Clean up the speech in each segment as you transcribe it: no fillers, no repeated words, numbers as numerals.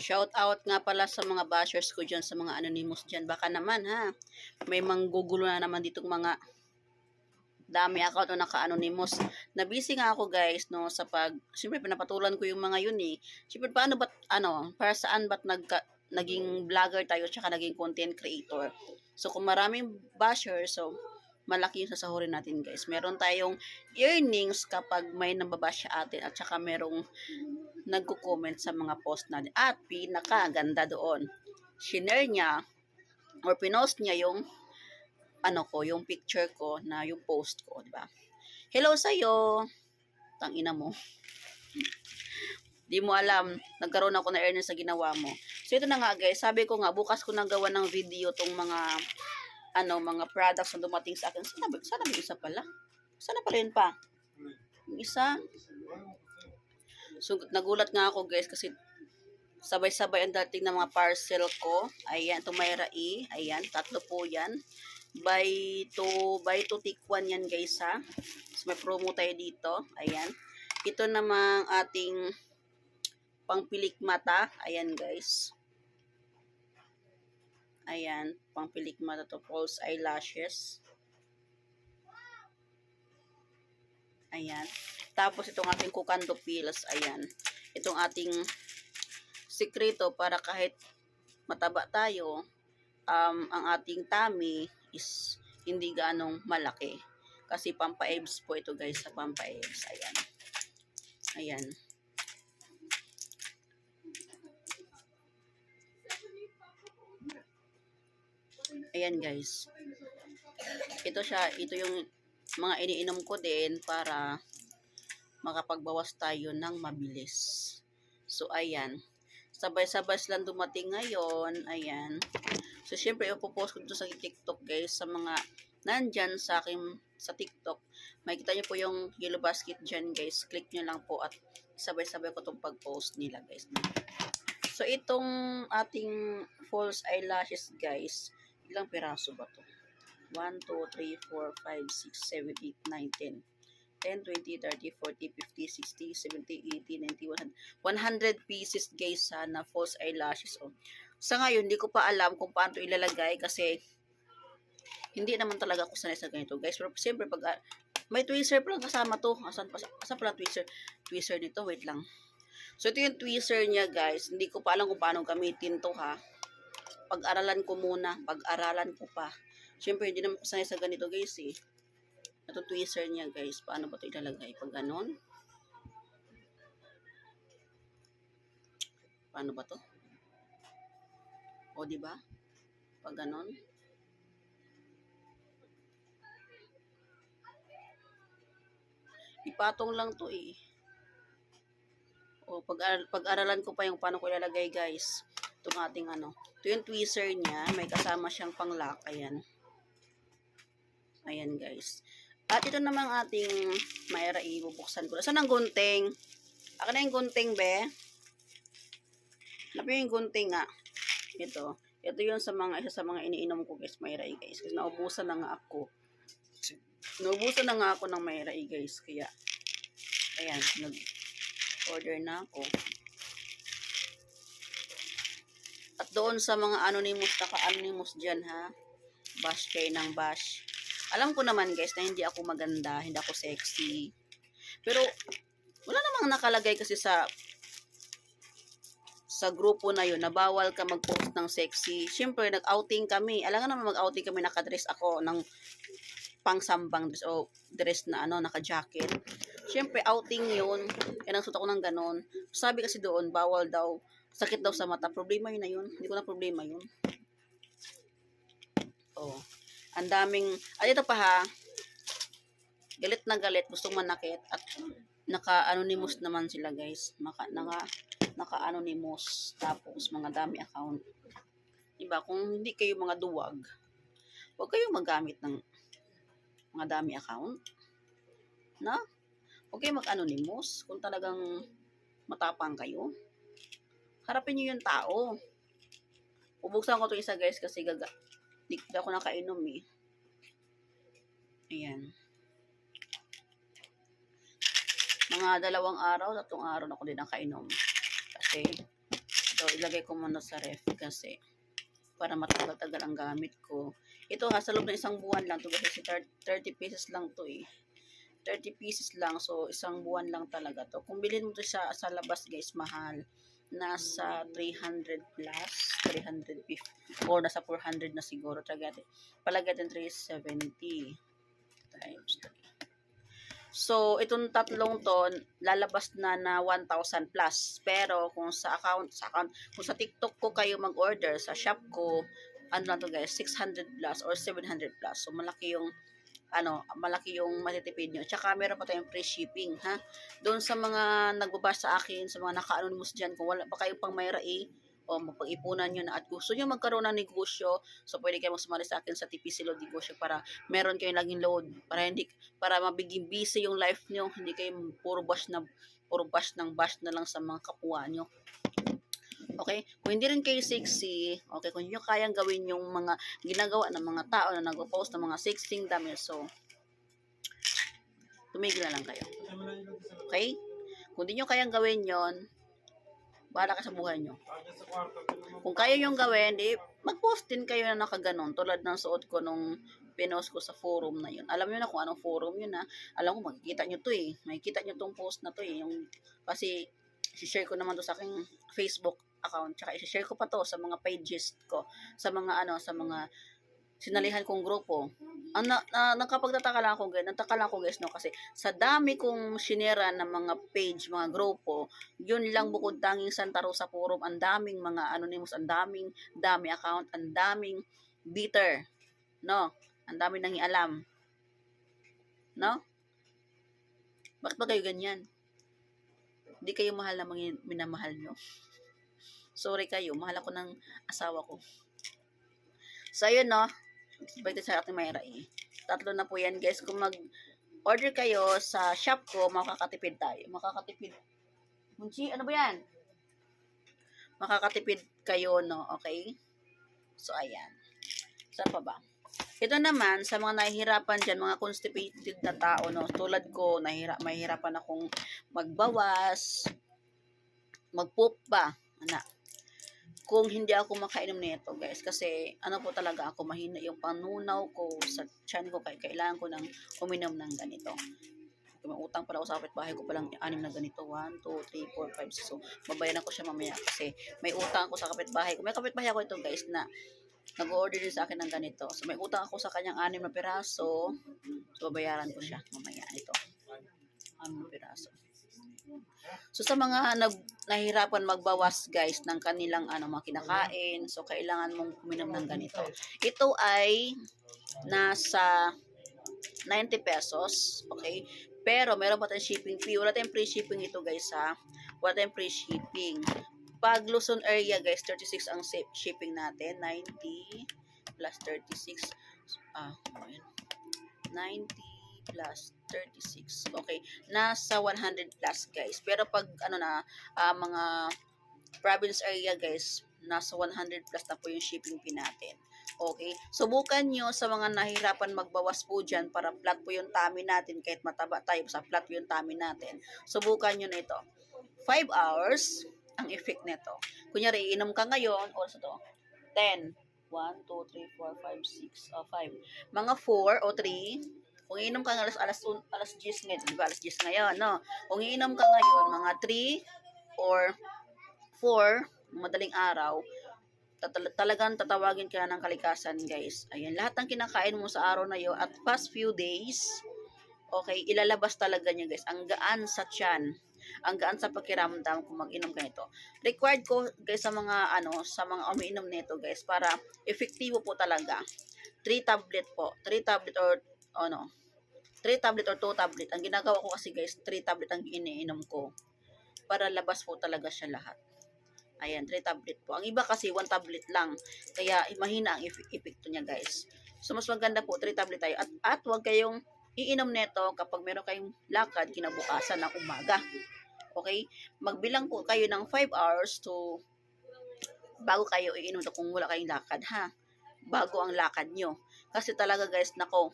Shout out nga pala sa mga bashers ko dyan, sa mga anonymous dyan. Baka naman ha, may manggugulo na naman ditong mga dami account na naka-anonymous. Nabisi nga ako guys, no, sa siyempre pinapatulan ko yung mga yun eh. Siyempre paano ba't, para saan ba't naging vlogger tayo tsaka naging content creator. So kung maraming bashers, so malaki yung sasahurin natin guys. Meron tayong earnings kapag may nababash atin at saka merong nagko-comment sa mga post natin. At pinakaganda doon, shinare niya or pinost niya yung yung picture ko na yung post ko, di ba? Hello sa'yo, tangina mo. Di mo alam, nagkaroon ako na earnings sa ginawa mo. So ito na nga guys, sabi ko nga, bukas ko nang gawa ng video tong mga mga products na dumating sa akin. Sana may isa pala. Sana pala yun pa. Yung isa. So, nagulat nga ako guys kasi sabay-sabay ang dating ng mga parcel ko. Ayan, Tumayra E. Ayan, 3 po yan. Buy to take 1 yan guys ha. So, may promo tayo dito. Ayan. Ito namang ating pangpilik mata. Ayan guys. Ayan, pangpilik mata to, false eyelashes. Ayan. Tapos itong ating Kukando pills, ayan. Itong ating sikreto para kahit mataba tayo, ang ating tummy is hindi ganong malaki. Kasi pampa-abs po ito guys, sa pampa-abs. Ayan. Ayan. Ayan guys. Ito yung mga iniinom ko din para makapagbawas tayo ng mabilis. So ayan. Sabay-sabay silang dumating ngayon. Ayan. So syempre ipopost ko dito sa TikTok guys, sa mga nandyan sa akin sa TikTok. Makikita nyo po yung yellow basket dyan guys. Click nyo lang po at sabay-sabay ko itong pag-post nila guys. So itong ating false eyelashes guys, ilang piraso ba to? 1, 2, 3, 4, 5, 6, 7, 8, 9, 10, 10, 20, 30, 40, 50, 60, 70, 80, 90, 100. 100 pieces guys na false eyelashes. Oh. Sa ngayon, hindi ko pa alam kung paano ilalagay kasi hindi naman talaga ako sanay sa ganito guys. Pero siyempre pag may tweezer pa lang kasama to. Asan pala tweezer? Tweezer nito, wait lang. So ito yung tweezer niya guys. Hindi ko pa alam kung paano gamitin to ha. Pag-aralan ko muna. Pag-aralan ko pa. Siyempre, hindi naman sanay sa ganito guys eh. Ito tweezer niya guys. Paano ba ito ilalagay? Pag ganon. Paano ba to? O diba? Pag ganon. Ipatong lang to eh. O pag-aralan ko pa yung paano ko ilalagay guys. Itong ating Ito yung tweezer niya. May kasama siyang pang-lock. Ayan. Ayan guys. At ito namang ating Mayra E. Bubuksan ko. Saan ang gunting? Akin na yung gunting, be. Hanap yung gunting nga. Ito. Ito yung isa sa mga iniinom ko guys, Mayra E guys. Kasi naubusan na nga ako. Naubusan na nga ako ng Mayra E guys. Kaya, ayan. Nag-order na ako. At doon sa mga anonymous dyan ha. Bash kayo ng bash. Alam ko naman guys na hindi ako maganda, hindi ako sexy. Pero wala namang nakalagay kasi sa grupo na yun na bawal ka mag-post ng sexy. Siyempre nag-outing kami. Alam nga naman mag-outing kami, nakadress ako ng pangsambang dress o dress na naka-jacket. Siyempre outing yun. Kaya nagsuot ako ng ganon. Sabi kasi doon, bawal daw, sakit daw sa mata. Problema yun na yun. Hindi ko na problema yun. Oh. Ang daming, at ito pa ha, galit na galit, gustong manakit, at naka-anonymous naman sila guys, naka-anonymous, tapos mga dami account. Diba, kung hindi kayo mga duwag, huwag kayong magamit ng mga dami account, na? Huwag kayong mag-anonymous, kung talagang matapang kayo, harapin nyo yung tao. Ubuksan ko ito isa guys, kasi Di ako nakainom eh. Ayan. Mga 2 araw, 3 araw na ako din nakainom. Kasi, ito So, ilagay ko muna sa ref kasi para matagal-tagal ang gamit ko. Ito ha, sa loob ng isang buwan lang to kasi 30 pieces lang to eh. 30 pieces lang. So, isang buwan lang talaga to. Kung bilhin mo to sa labas guys, mahal. Nasa 300 plus, 350, or nasa 400 na siguro. Palagay natin 370 times 3. So, itong tatlong to, lalabas na 1,000 plus. Pero, kung sa account, kung sa TikTok ko kayo mag-order, sa shop ko, ano lang to guys, 600 plus or 700 plus. So, malaki yung matitipid nyo. Tsaka, meron pa tayong free shipping, ha? Doon sa mga nagbabasa sa akin, sa mga naka-anonymous dyan, kung wala pa kayong pang mayrai, o mapag-ipunan nyo na at gusto nyo magkaroon ng negosyo, so pwede kayo sumali sa akin sa TPC Load Negosyo para meron kayong laging load, para mabiging busy yung life nyo, hindi kayo puro bash na lang sa mga kapwa nyo. Okay? Kung hindi rin kayo sexy, okay, kung nyo kayang gawin yung mga ginagawa ng mga tao na nag-post ng mga sexting damit, so tumigil na lang kayo. Okay? Kung di nyo kayang gawin yon, bahala ka sa buhay nyo. Kung kaya yung gawin, mag-post din kayo na nakaganon. Tulad ng suot ko nung pinost ko sa forum na yun. Alam nyo na kung anong forum yun, ha. Alam ko, makikita nyo to eh. Makikita nyo tong post na to eh. Kasi, share ko naman to sa aking Facebook account. Tsaka, share ko pa to sa mga pages ko. Sa mga sinalihan kong grupo. Nakapagtataka lang ako guys, no, kasi sa dami kong shinera ng mga page, mga grupo, yun lang bukod tanging Santa Rosa Forum, ang daming mga anonymous, ang dami account, ang daming bitter, no, ang daming nangialam, no, bakit ba kayo ganyan? Hindi kayo mahal na minamahal nyo. Sorry kayo, mahal ako ng asawa ko. So, ayun, no, balik sa ating mayrai. Tatlo na po yan guys. Kung mag-order kayo sa shop ko, makakatipid tayo. Munchi, ano ba yan? Makakatipid kayo, no? Okay? So, ayan. Saan pa ba? Ito naman, sa mga nahihirapan dyan, mga constipated na tao, no? Tulad ko, mahihirapan akong magbawas, mag-poop ba? Kung hindi ako makainom nito guys, kasi po talaga ako, mahina yung panunaw ko sa tiyan ko, kaya kailangan ko nang uminom ng ganito. May utang pala ako sa kapitbahay ko palang 6 na ganito, 1, 2, 3, 4, 5, 6. So babayaran ko siya mamaya kasi may utang ako sa kapitbahay ko. May kapitbahay ako ito guys na nag-order din sa akin ng ganito. So may utang ako sa kanyang 6 na piraso. So babayaran ko siya mamaya ito. 6 na piraso. So sa mga nahihirapan magbawas guys ng kanilang mga kinakain, so kailangan mong uminom ng ganito. Ito ay nasa 90 pesos, okay? Pero meron pa tayong shipping fee. Wala tayong free shipping ito guys, ha. Wala tayong free shipping. Pag Luzon area guys, 36 ang shipping natin. 90 plus 36. 90 plus 36. Okay, nasa 100 plus guys. Pero pag mga province area guys, nasa 100 plus na po yung shipping fee natin. Okay, subukan nyo sa mga nahirapan magbawas po dyan para flat po yung tummy natin, kahit mataba tayo, sa flat po yung tummy natin. Subukan nyo na ito. 5 hours ang effect nito. Kunyari, iinom ka ngayon, also to, 10, 1, 2, 3, 4, 5, 6, 5. Mga 4 o 3, kung iinom ka ng alas 10 ngayon, di ba alas 10 ngayon, no? Kung iinom ka ngayon, mga 3 or 4, madaling araw, talagang tatawagin ka ng kalikasan, guys. Ayan, lahat ng kinakain mo sa araw na yun, at past few days, okay, ilalabas talaga niya, guys. Ang gaan sa tiyan, ang gaan sa pakiramdam kung mag-inom ka nito. Required ko, guys, sa mga umiinom nito, guys, para efektibo po talaga. 3 tablet po. 3 tablet or 3 tablet or 2 tablet. Ang ginagawa ko kasi, guys, 3 tablet ang iniinom ko. Para labas po talaga siya lahat. Ayan, 3 tablet po. Ang iba kasi 1 tablet lang. Kaya mahina ang epekto niya, guys. So mas maganda po 3 tablet tayo. At huwag kayong iinom nito kapag meron kayong lakad kinabukasan ng umaga. Okay? Magbilang po kayo ng 5 hours to bago kayo iinom ito kung wala kayong lakad, ha? Bago ang lakad nyo. Kasi talaga, guys, nako,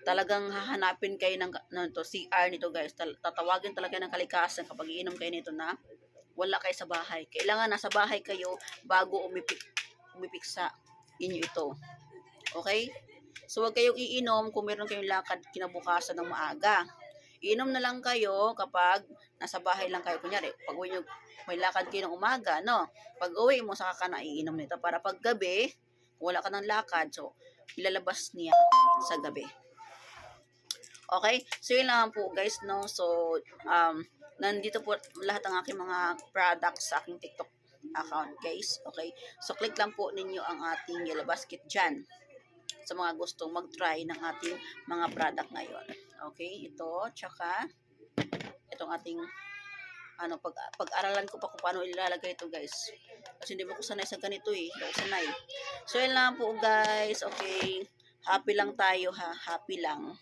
talagang hahanapin kayo ng CR nito, guys. Tatawagin talaga ng kalikasan kapag iinom kayo nito na wala kayo sa bahay. Kailangan nasa bahay kayo bago umipik sa inyo ito. Okay? So, huwag kayong iinom kung meron kayong lakad kinabukasan ng maaga. Iinom na lang kayo kapag nasa bahay lang kayo. Kunyari, pag uwi nyo, may lakad kayo ng umaga, no? Pag uwi mo, saka ka na iinom nito. Para pag gabi, kung wala ka ng lakad, so, ilalabas niya sa gabi. Okay? So, yun lang po, guys, no? So, nandito po lahat ng aking mga products sa aking TikTok account, guys. Okay? So, click lang po ninyo ang ating yellow basket dyan sa mga gustong mag-try ng ating mga product ngayon. Okay? Ito, tsaka itong ating pag-aralan ko pa kung paano ilalagay ito, guys. Kasi hindi mo ko sanay sa ganito eh. Hindi ko sanay. So, yun lang po, guys. Okay? Happy lang tayo, ha? Happy lang.